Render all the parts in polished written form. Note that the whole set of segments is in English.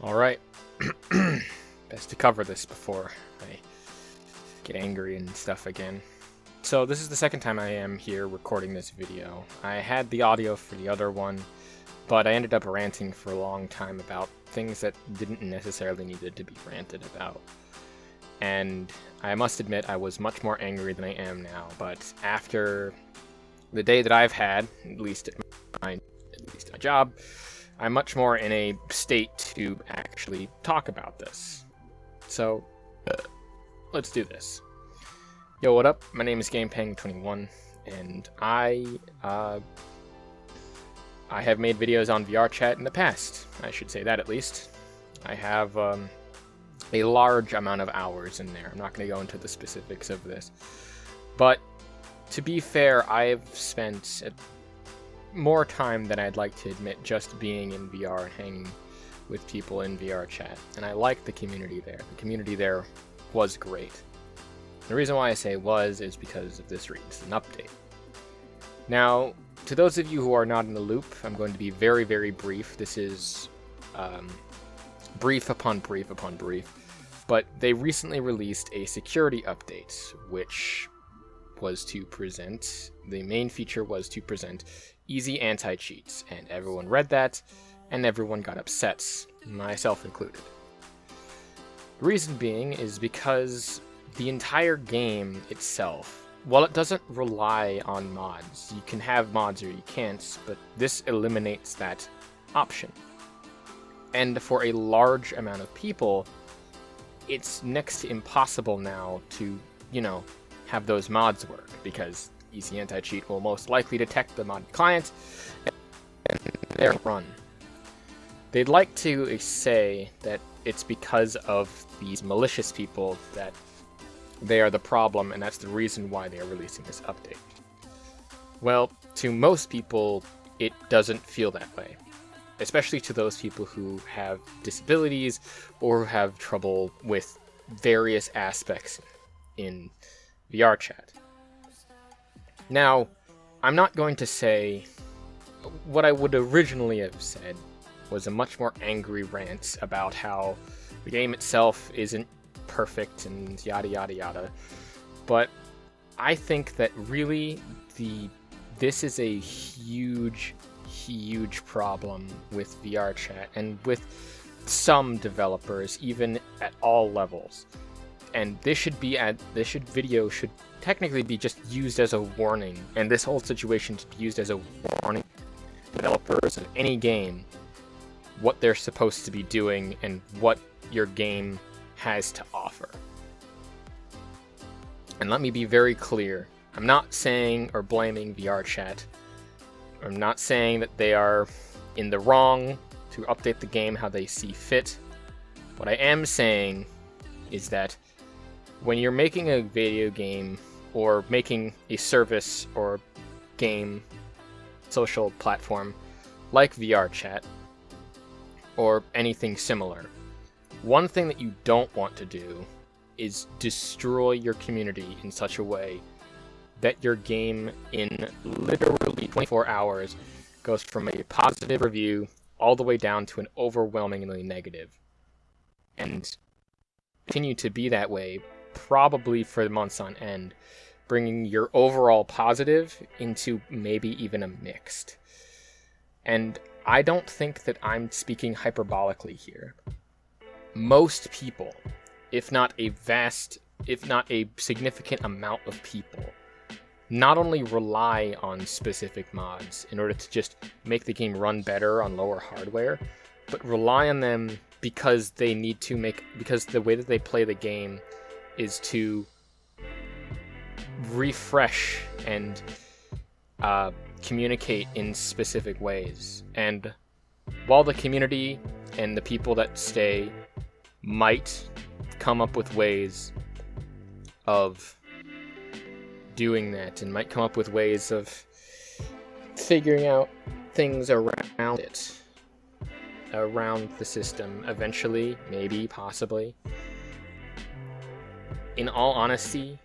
Alright. Best to cover this before I get angry and stuff again. So this is the second time I am here recording this video. I had the audio for the other one, but I ended up ranting for a long time about things that didn't necessarily needed to be ranted about. And I must admit I was much more angry than I am now, but after the day that I've had, at least at my job, I'm much more in a state to actually talk about this. So, let's do this. Yo, what up? My name is GamePeng21, and I have made videos on VR chat in the past. I should say that at least. I have a large amount of hours in there. I'm not going to go into the specifics of this. But, to be fair, I've spent more time than I'd like to admit just being in VR and hanging with people in VR chat. And I like the community there. The community there was great. The reason why I say was is because of this recent update. Now, to those of you who are not in the loop, I'm going to be very, very brief. This is brief upon brief upon brief. But they recently released a security update, which was to present, the main feature was to present easy anti-cheats, and everyone read that, and everyone got upset, myself included. The reason being is because the entire game itself, while it doesn't rely on mods, you can have mods or you can't, but this eliminates that option. And for a large amount of people, it's next to impossible now to, have those mods work, because easy anti-cheat will most likely detect the mod client and they're run. They'd like to say that it's because of these malicious people that they are the problem, and that's the reason why they are releasing this update. Well, to most people, it doesn't feel that way. Especially to those people who have disabilities or have trouble with various aspects in VR chat. Now, I'm not going to say what I would originally have said was a much more angry rant about how the game itself isn't perfect and yada yada yada, but I think that really this is a huge problem with VR chat and with some developers, even at all levels. And this video should technically be just used as a warning, and this whole situation should be used as a warning to developers of any game, what they're supposed to be doing and what your game has to offer. And let me be very clear, I'm not saying or blaming VR chat. I'm not saying that they are in the wrong to update the game how they see fit. What I am saying is that when you're making a video game or making a service or game social platform like VR chat or anything similar, one thing that you don't want to do is destroy your community in such a way that your game in literally 24 hours goes from a positive review all the way down to an overwhelmingly negative. And continue to be that way probably for months on end, bringing your overall positive into maybe even a mixed. And I don't think that I'm speaking hyperbolically here. Most people, if not a significant amount of people, not only rely on specific mods in order to just make the game run better on lower hardware, but rely on them because they need to because the way that they play the game is to refresh and communicate in specific ways. And while the community and the people that stay might come up with ways of doing that and might come up with ways of figuring out things around it, around the system eventually, maybe, possibly. In all honesty,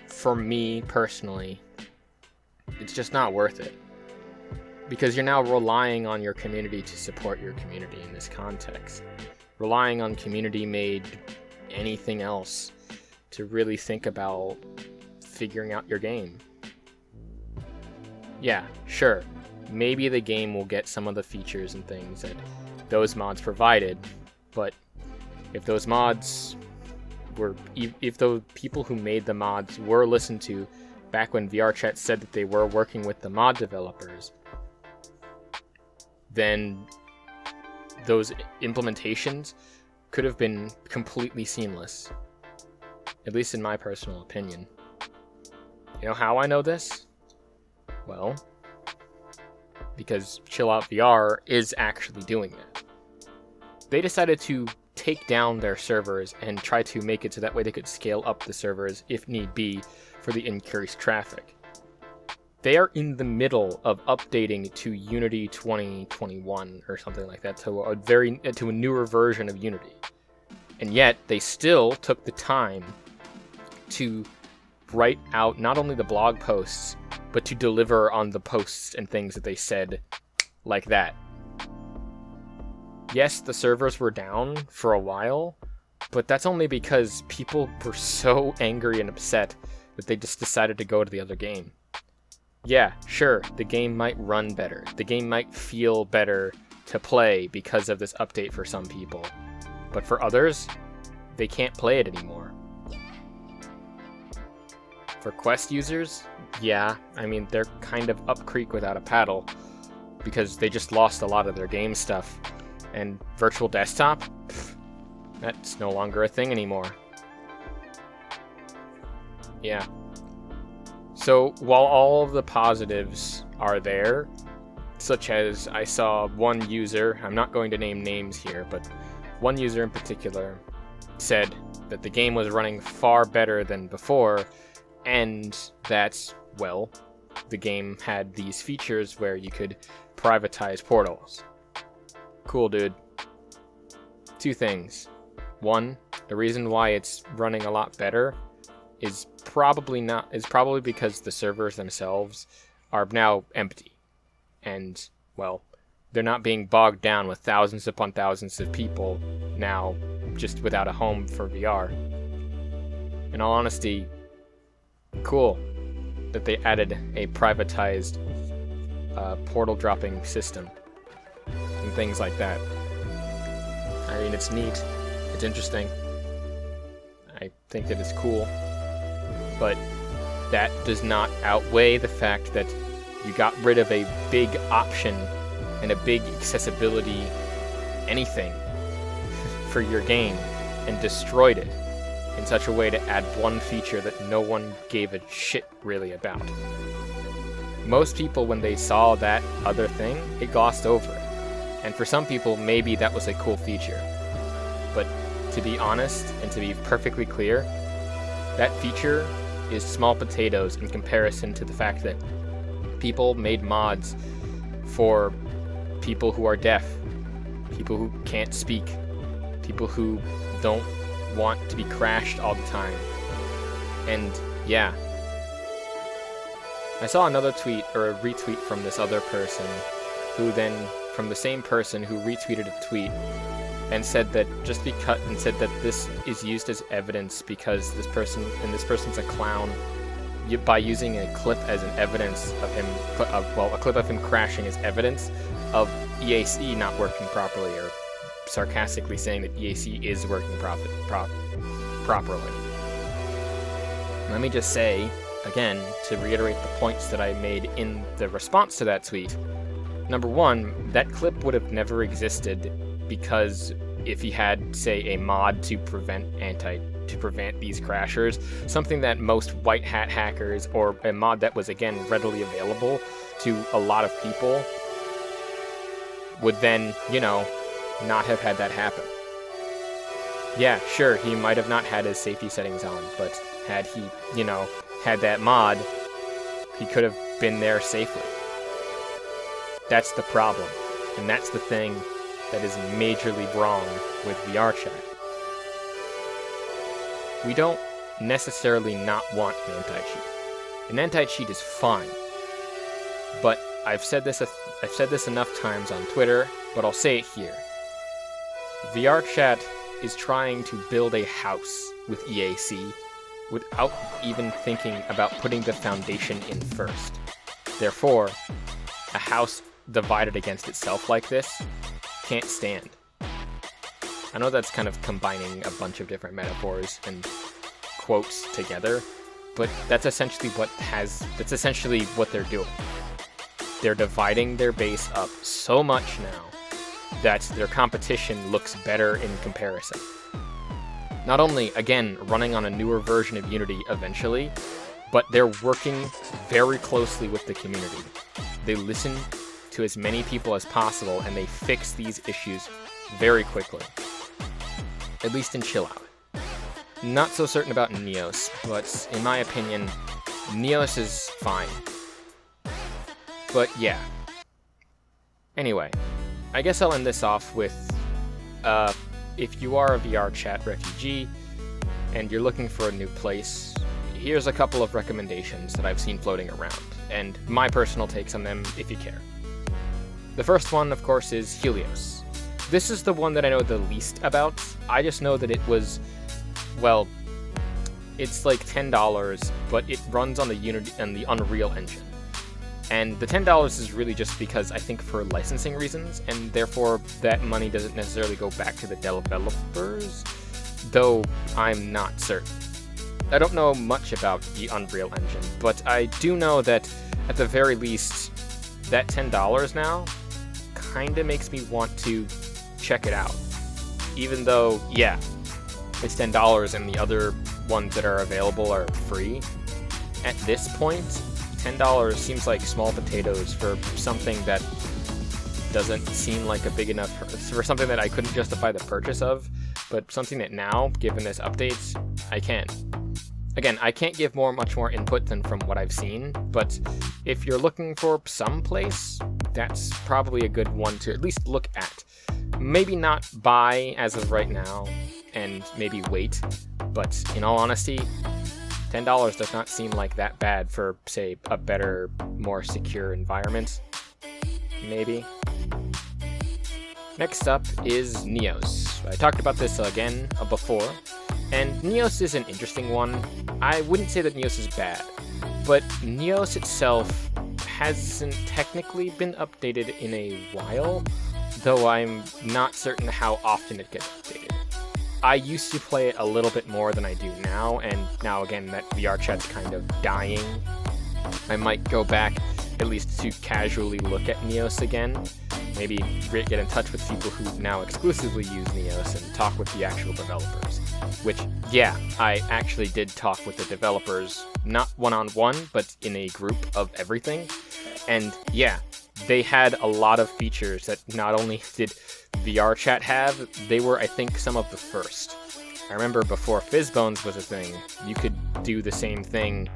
for me personally, it's just not worth it. Because you're now relying on your community to support your community in this context. Relying on community-made anything else to really think about figuring out your game. Yeah, sure. Maybe the game will get some of the features and things that those mods provided, but if those mods were, if the people who made the mods were listened to back when VRChat said that they were working with the mod developers, then those implementations could have been completely seamless. At least in my personal opinion. You know how I know this? Well, because Chill Out VR is actually doing that. They decided to take down their servers and try to make it so that way they could scale up the servers if need be for the increased traffic. They are in the middle of updating to Unity 2021 or something like that, to a newer version of Unity. And yet, they still took the time to write out not only the blog posts, but to deliver on the posts and things that they said like that. Yes, the servers were down for a while, but that's only because people were so angry and upset that they just decided to go to the other game. Yeah, sure, the game might run better. The game might feel better to play because of this update for some people. But for others, they can't play it anymore. For Quest users, yeah, I mean, they're kind of up creek without a paddle because they just lost a lot of their game stuff. And Virtual Desktop? Pfft, that's no longer a thing anymore. Yeah. So, while all of the positives are there, such as I saw one user, I'm not going to name names here, but one user in particular said that the game was running far better than before, and that, well, the game had these features where you could privatize portals. Cool, dude. Two things. One, the reason why it's running a lot better is probably because the servers themselves are now empty. And, well, they're not being bogged down with thousands upon thousands of people now just without a home for VR. In all honesty, cool that they added a privatized portal dropping system and things like that. I mean, it's neat, it's interesting, I think that it's cool, but that does not outweigh the fact that you got rid of a big option and a big accessibility anything for your game and destroyed it in such a way to add one feature that no one gave a shit really about. Most people, when they saw that other thing, it glossed over it. And for some people, maybe that was a cool feature. But to be honest, and to be perfectly clear, that feature is small potatoes in comparison to the fact that people made mods for people who are deaf, people who can't speak, people who don't want to be crashed all the time. And yeah. I saw another tweet, or a retweet from this other person, who then, from the same person who retweeted a tweet, and said that this is used as evidence because this person's a clown, by using a clip as an evidence of him, a clip of him crashing as evidence of EAC not working properly, or sarcastically saying that EAC is working properly. Let me just say, again, to reiterate the points that I made in the response to that tweet. Number one, that clip would have never existed because if he had, say, a mod to prevent these crashers, something that most white hat hackers, or a mod that was, again, readily available to a lot of people, would then, not have had that happen. Yeah, sure, he might have not had his safety settings on, but had he, had that mod, he could have been there safely. That's the problem, and that's the thing that is majorly wrong with VRChat. We don't necessarily not want an anti-cheat. An anti-cheat is fine, but I've said this enough times on Twitter, but I'll say it here. VRChat is trying to build a house with EAC without even thinking about putting the foundation in first. Therefore, a house divided against itself like this can't stand. I know that's kind of combining a bunch of different metaphors and quotes together, but that's essentially what they're doing. They're dividing their base up so much now that their competition looks better in comparison. Not only, again, running on a newer version of Unity eventually, but they're working very closely with the community. They listen to as many people as possible, and they fix these issues very quickly. At least in Chillout. Not so certain about Neos, but in my opinion, Neos is fine. But yeah. Anyway, I guess I'll end this off with, if you are a VRChat refugee and you're looking for a new place, here's a couple of recommendations that I've seen floating around, and my personal takes on them if you care. The first one, of course, is Helios. This is the one that I know the least about. I just know that it was, well, it's like $10, but it runs on the Unity and the Unreal Engine. And the $10 is really just because I think for licensing reasons, and therefore that money doesn't necessarily go back to the developers, though I'm not certain. I don't know much about the Unreal Engine, but I do know that at the very least, that $10 now kinda makes me want to check it out. Even though, yeah, it's $10 and the other ones that are available are free. At this point, $10 seems like small potatoes for something that doesn't seem like a big enough, for something that I couldn't justify the purchase of, but something that now, given this updates, I can. Again, I can't give much more input than from what I've seen, but if you're looking for some place, that's probably a good one to at least look at. Maybe not buy as of right now, and maybe wait, but in all honesty, $10 does not seem like that bad for, say, a better, more secure environment. Maybe. Next up is Neos. I talked about this again before, and Neos is an interesting one. I wouldn't say that Neos is bad, but Neos itself hasn't technically been updated in a while, though I'm not certain how often it gets updated. I used to play it a little bit more than I do now, and now again that VRChat's kind of dying, I might go back at least to casually look at Neos again. Maybe get in touch with people who now exclusively use Neos and talk with the actual developers. Which, yeah, I actually did talk with the developers, not one-on-one, but in a group of everything. And yeah, they had a lot of features that not only did VRChat have, they were, I think, some of the first. I remember before Fizzbones was a thing, you could do the same thing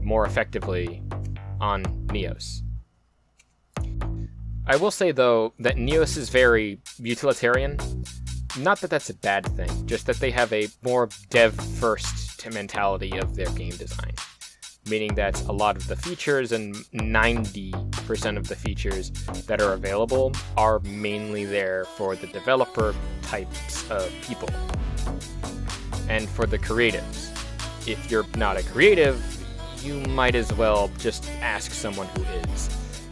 more effectively on Neos. I will say, though, that Neos is very utilitarian. Not that that's a bad thing, just that they have a more dev-first mentality of their game design. Meaning that a lot of the features, and 90% of the features that are available, are mainly there for the developer types of people. And for the creatives. If you're not a creative, you might as well just ask someone who is,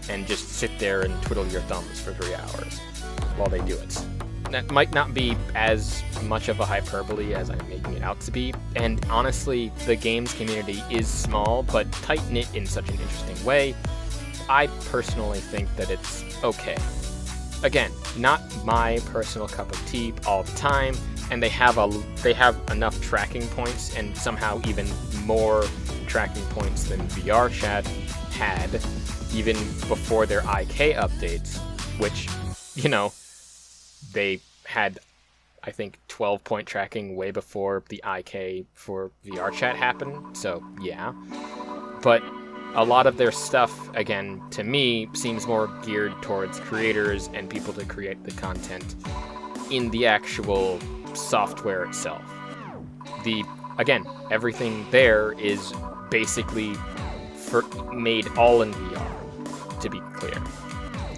and just sit there and twiddle your thumbs for 3 hours while they do it. That might not be as much of a hyperbole as I'm making it out to be, and honestly, the games community is small, but tight-knit in such an interesting way. I personally think that it's okay. Again, not my personal cup of tea all the time, and they have enough tracking points, and somehow even more tracking points than VRChat had, even before their IK updates, which, you know, they had, I think, 12-point tracking way before the IK for VRChat happened, so yeah. But a lot of their stuff, again, to me, seems more geared towards creators and people to create the content in the actual software itself. Again, everything there is basically made all in VR to be clear.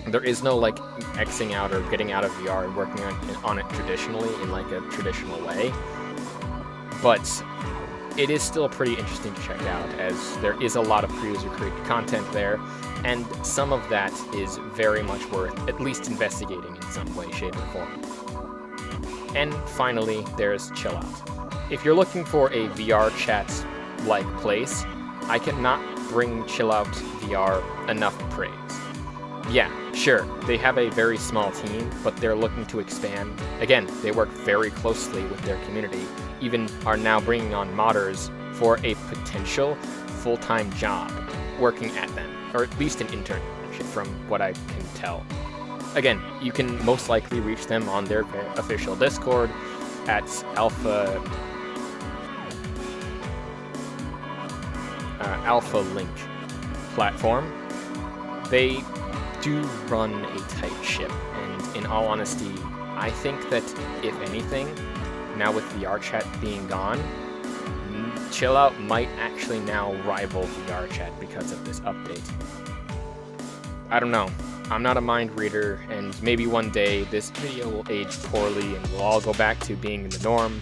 There is no like Xing out or getting out of VR and working on it traditionally in like a traditional way, but it is still pretty interesting to check out, as there is a lot of pre-user created content there, and some of that is very much worth at least investigating in some way, shape, or form. And finally, there's Chill Out. If you're looking for a VR chat-like place, I cannot bring Chill Out VR enough praise. Yeah, sure, they have a very small team, but they're looking to expand. Again, they work very closely with their community, even are now bringing on modders for a potential full-time job working at them, or at least an internship from what I can tell. Again, you can most likely reach them on their official Discord at Alpha Link platform. They do run a tight ship, and in all honesty, I think that if anything, now with VR chat being gone, Chill Out might actually now rival VR chat because of this update. I don't know. I'm not a mind reader, and maybe one day this video will age poorly and we'll all go back to being in the norm,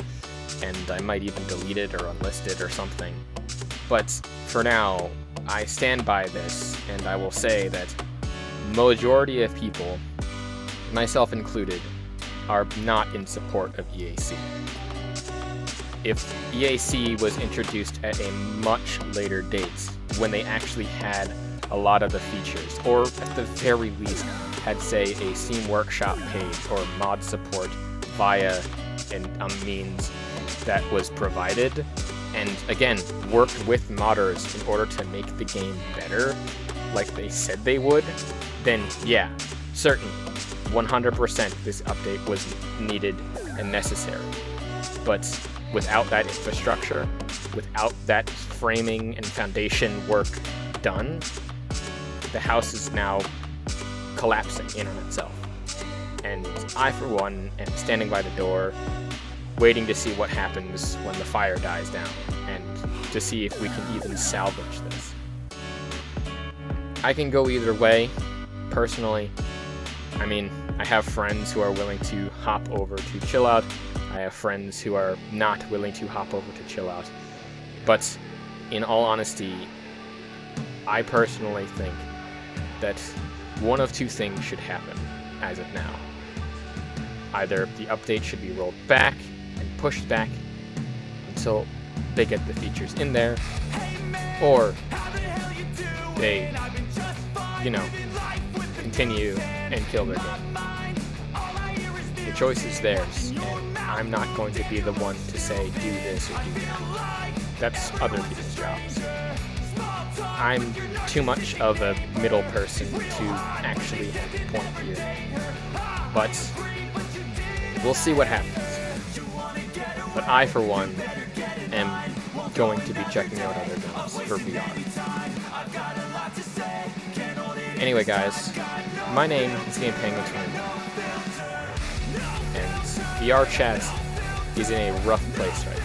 and I might even delete it or unlist it or something. But for now, I stand by this, and I will say that majority of people, myself included, are not in support of EAC. If EAC was introduced at a much later date, when they actually had a lot of the features, or at the very least had, say, a Steam Workshop page or mod support via a means that was provided, and again, worked with modders in order to make the game better, like they said they would, then yeah, certainly, 100% this update was needed and necessary. But without that infrastructure, without that framing and foundation work done, the house is now collapsing in on itself. And I, for one, am standing by the door, waiting to see what happens when the fire dies down, and to see if we can even salvage this. I can go either way, personally. I mean, I have friends who are willing to hop over to Chill Out. I have friends who are not willing to hop over to Chill Out. But in all honesty, I personally think that one of two things should happen as of now. Either the update should be rolled back and pushed back until they get the features in there, or they, continue and kill their game. The choice is theirs, and I'm not going to be the one to say do this or do that. That's other people's jobs. I'm too much of a middle person to actually have a point here. But we'll see what happens. But I, for one, am going to be checking out other games for VR. Anyway, guys, my name is Game Penguin 21, and VR chat is in a rough place right now.